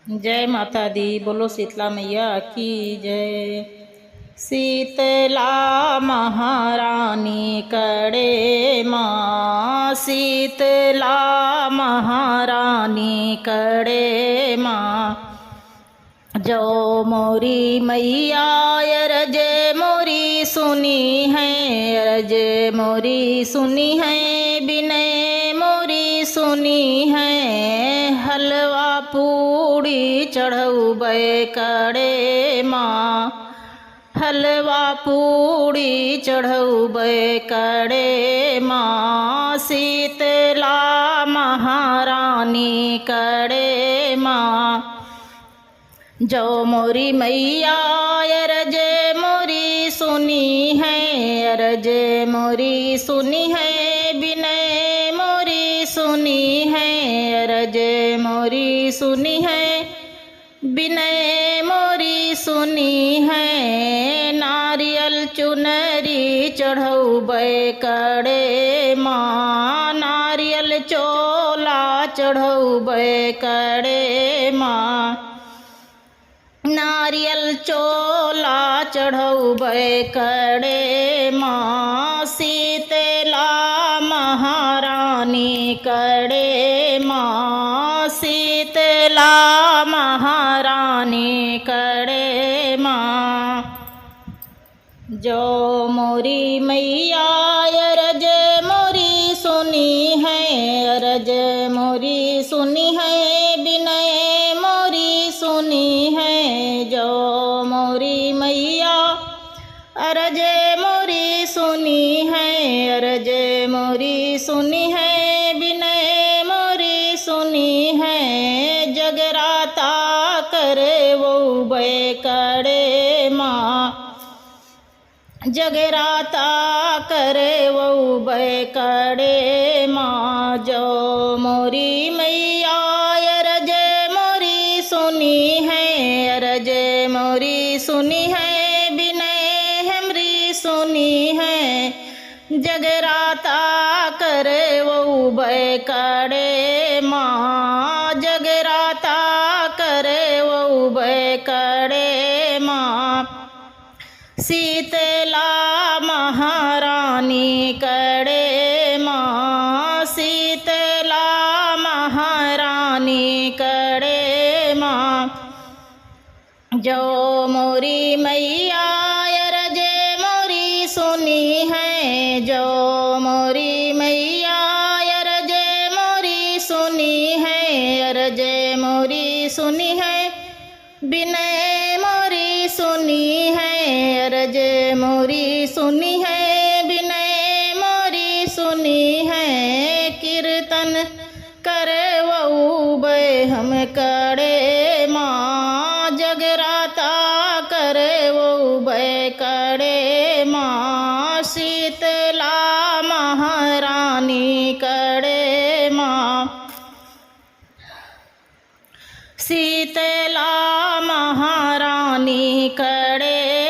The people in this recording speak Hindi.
जय माता दी। बोलो शीतला मैया की जय। शीतला महारानी कड़े माँ, शीतला महारानी कड़े माँ। जो मोरी मैया अरज मोरी सुनी है, अरज मोरी सुनी है, बिनय मोरी सुनी है। हलवा पूड़ी चढ़ऊ कड़े माँ, हलवा पूड़ी चढ़ऊ कड़े माँ। शीतला महारानी कड़े माँ। जो मोरी मैया अरज मोरी सुनी है, अरज मोरी सुनी है, बिनय मोरी सुनी है। अरज मोरी सुनी है, बिनय मोरी सुनी है। नारियल चुनरी चढ़ऊ कड़े माँ, नारियल चोला चढ़ऊ कड़े माँ। नारियल चोला चढ़ऊ कड़े माँ। शीतला महारानी कड़े माँ, शीतला महारानी कड़े माँ। जो मोरी मैया अरज मोरी सुनी है, अरज मोरी सुनी है, बिनय मोरी सुनी है। जो मोरी मैया अरज मोरी सुनी है, अरज मोरी सुनी है, बिनय मोरी सुनी है। जगराता करे वो कड़े माँ, जगराता करे वो कड़े माँ। जो मोरी मैया अरज मोरी सुनी है, अरज मोरी सुनी है, बिनय हमरी सुनी है। जगराता करे वो कड़े माँ, जगराता करे वो कड़े माँ। शीतला महारानी कड़े माँ, शीतला महारानी कड़े माँ। जो मोरी मैया अरज मोरी सुनी है, जो मोरी मैया अरज मोरी सुनी है, अरज मोरी सुनी है, बिनय मोरी सुनी है। अरज मोरी सुनी है, बिनय मोरी सुनी है। कीर्तन करे वो हम कड़े माँ, जगराता करे वो कड़े माँ। शीतला महारानी कड़े माँ, शीतला महारानी कड़े